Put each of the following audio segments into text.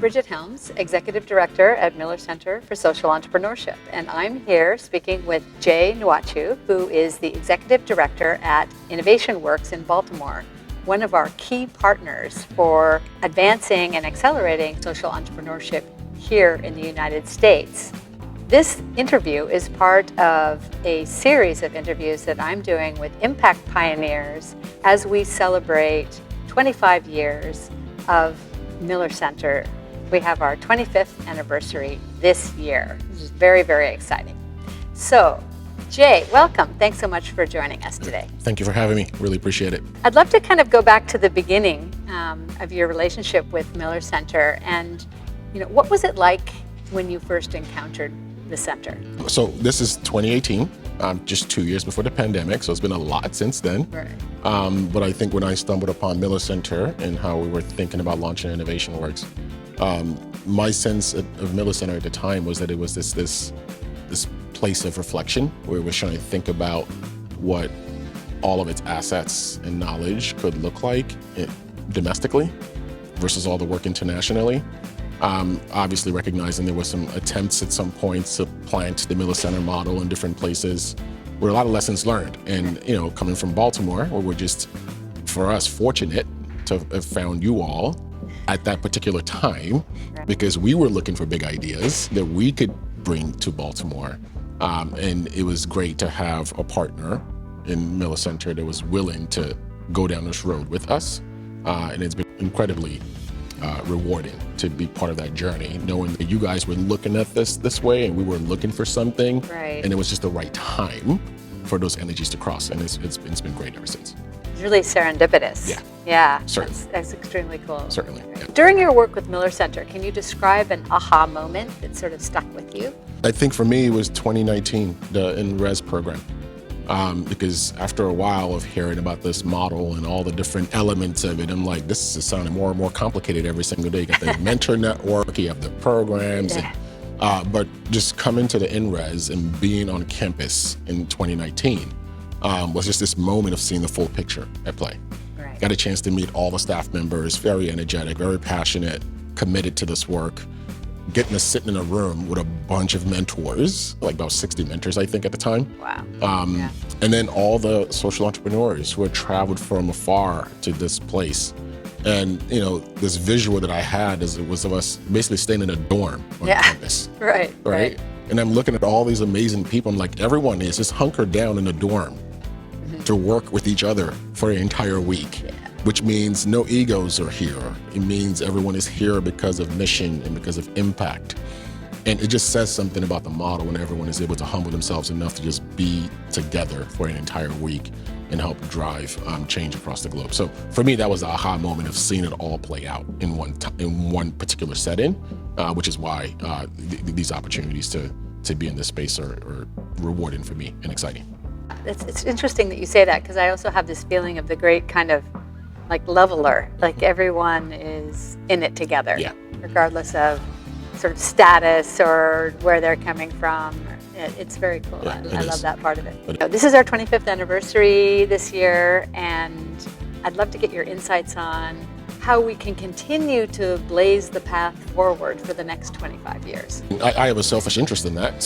Bridget Helms, Executive Director at Miller Center for Social Entrepreneurship, and I'm here speaking with Jay Nwachu, who is the Executive Director at Innovation Works in Baltimore, one of our key partners for advancing and accelerating social entrepreneurship here in the United States. This interview is part of a series of interviews that I'm doing with impact pioneers as we celebrate 25 years of Miller Center. We have our 25th anniversary this year, which is very, very exciting. So, Jay, welcome. Thanks so much for joining us today. Thank you for having me. Really appreciate it. I'd love to kind of go back to the beginning of your relationship with Miller Center, and what was it like when you first encountered the center? So this is 2018, just 2 years before the pandemic, so it's been a lot since then. Right. But I think when I stumbled upon Miller Center and how we were thinking about launching Innovation Works, my sense of Miller Center at the time was that it was this place of reflection where it was trying to think about what all of its assets and knowledge could look like domestically versus all the work internationally. Obviously recognizing there were some attempts at some points to plant the Miller Center model in different places where a lot of lessons learned. And, coming from Baltimore, where we're just, for us, fortunate to have found you all at that particular time, because we were looking for big ideas that we could bring to Baltimore. And it was great to have a partner in Miller Center that was willing to go down this road with us. And it's been incredibly rewarding to be part of that journey, knowing that you guys were looking at this way and we were looking for something, and it was just the right time for those energies to cross, and it's been great ever since. It's really serendipitous. Yeah. Certainly. That's extremely cool. Certainly. Yeah. During your work with Miller Center, can you describe an aha moment that sort of stuck with you? I think for me it was 2019, the InRes program. Because after a while of hearing about this model and all the different elements of it, I'm like, this is sounding more and more complicated every single day. You got the mentor network, you have the programs, but just coming to the InRes and being on campus in 2019 was just this moment of seeing the full picture at play. Right. Got a chance to meet all the staff members, very energetic, very passionate, committed to this work. Getting to sit in a room with a bunch of mentors, like about 60 mentors, I think, at the time. Wow. And then all the social entrepreneurs who had traveled from afar to this place. And, this visual that I had was of us basically staying in a dorm on campus. Right. And I'm looking at all these amazing people. I'm like, everyone is just hunkered down in a dorm to work with each other for an entire week. Which means no egos are here. It means everyone is here because of mission and because of impact. And it just says something about the model when everyone is able to humble themselves enough to just be together for an entire week and help drive change across the globe. So for me, that was the aha moment of seeing it all play out in one particular setting, which is why these opportunities to be in this space are rewarding for me and exciting. It's interesting that you say that, because I also have this feeling of the great kind of like leveler, like everyone is in it together, regardless of sort of status or where they're coming from. It's very cool. I love that part of it. This is our 25th anniversary this year, and I'd love to get your insights on how we can continue to blaze the path forward for the next 25 years. I have a selfish interest in that.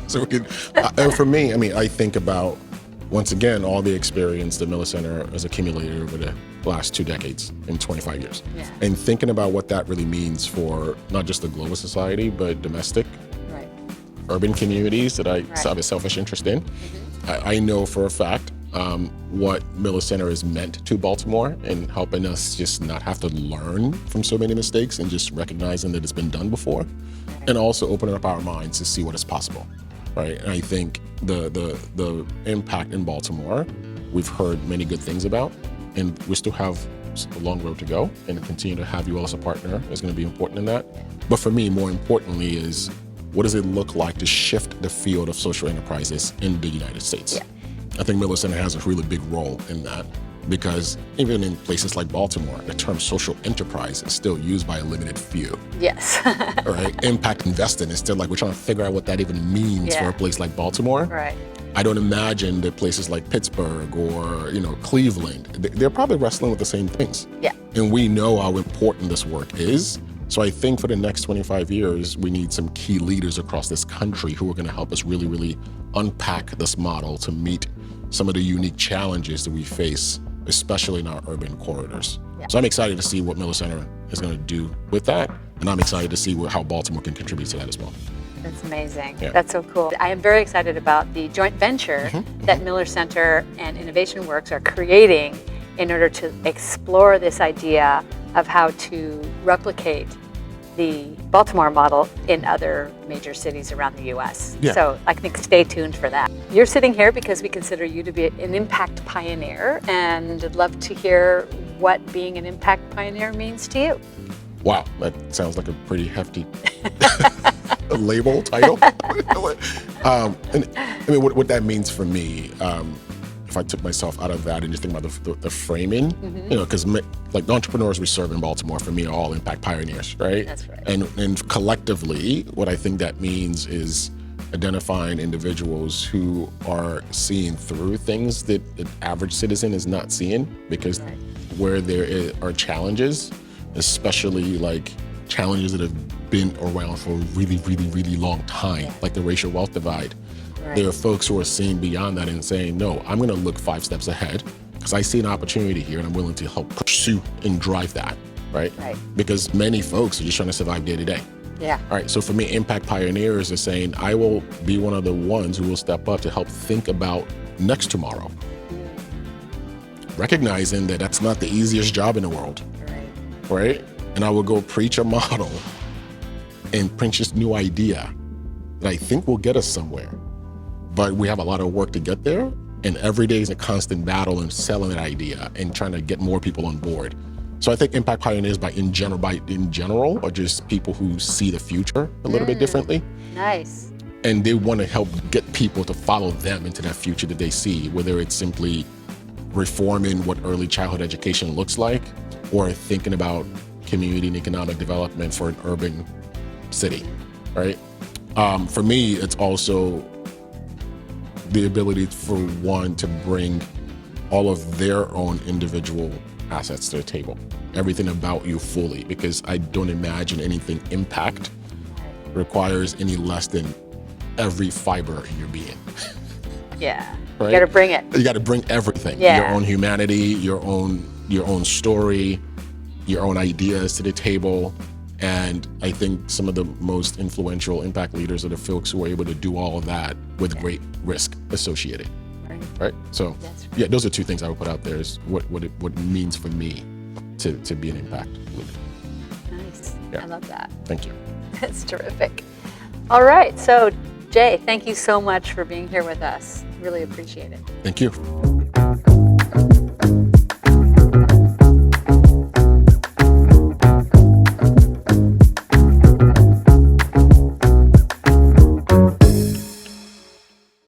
So we can, for me, I think about, once again, all the experience that Miller Center has accumulated over the last 2 decades in 25 years. And thinking about what that really means for not just the global society, but domestic, urban communities that I have a selfish interest in. I know for a fact what Miller Center has meant to Baltimore and helping us just not have to learn from so many mistakes and just recognizing that it's been done before, and also opening up our minds to see what is possible. Right, and I think the impact in Baltimore, we've heard many good things about, and we still have a long road to go, and continue to have you all as a partner is going to be important in that. But for me, more importantly, is what does it look like to shift the field of social enterprises in the United States? I think Miller Center has a really big role in that, because even in places like Baltimore, the term social enterprise is still used by a limited few. Yes. Right? Impact investing is still like, we're trying to figure out what that even means for a place like Baltimore. Right. I don't imagine that places like Pittsburgh or Cleveland, they're probably wrestling with the same things. Yeah. And we know how important this work is, So I think for the next 25 years, we need some key leaders across this country who are going to help us really, really unpack this model to meet some of the unique challenges that we face, especially in our urban corridors. Yeah. So I'm excited to see what Miller Center is going to do with that. And I'm excited to see how Baltimore can contribute to that as well. That's amazing. Yeah. That's so cool. I am very excited about the joint venture that Miller Center and Innovation Works are creating in order to explore this idea of how to replicate the Baltimore model in other major cities around the U.S. Yeah. So I think stay tuned for that. You're sitting here because we consider you to be an impact pioneer, and I'd love to hear what being an impact pioneer means to you. Wow, that sounds like a pretty hefty label title. And I mean, what that means for me, if I took myself out of that and just think about the framing, because like the entrepreneurs we serve in Baltimore, for me, are all impact pioneers, right? That's right. And collectively, what I think that means is identifying individuals who are seeing through things that the average citizen is not seeing, because where there are challenges, especially like challenges that have been around for a really, really, really long time, like the racial wealth divide. There are folks who are seeing beyond that and saying, no, I'm going to look 5 steps ahead because I see an opportunity here and I'm willing to help pursue and drive that, right? Because many folks are just trying to survive day to day. Yeah. All right, so for me, impact pioneers is saying, I will be one of the ones who will step up to help think about next tomorrow. Recognizing that that's not the easiest job in the world, right? And I will go preach a model and preach this new idea that I think will get us somewhere. But we have a lot of work to get there, and every day is a constant battle in selling that idea and trying to get more people on board. So I think impact pioneers in general are just people who see the future a little bit differently. Nice. And they want to help get people to follow them into that future that they see, whether it's simply reforming what early childhood education looks like, or thinking about community and economic development for an urban city, right? For me, it's also the ability for one to bring all of their own individual assets to the table, everything about you fully, because I don't imagine anything impact requires any less than every fiber in your being. Yeah. Right? You got to bring it. You got to bring everything. Yeah. Your own humanity, your own story, your own ideas to the table. And I think some of the most influential impact leaders are the folks who are able to do all of that with great risk associated. Right? So yeah, those are 2 things I would put out there is what it means for me to be an impact leader. Nice. Yeah. I love that. Thank you. That's terrific. All right. So Jay, thank you so much for being here with us. Really appreciate it. Thank you.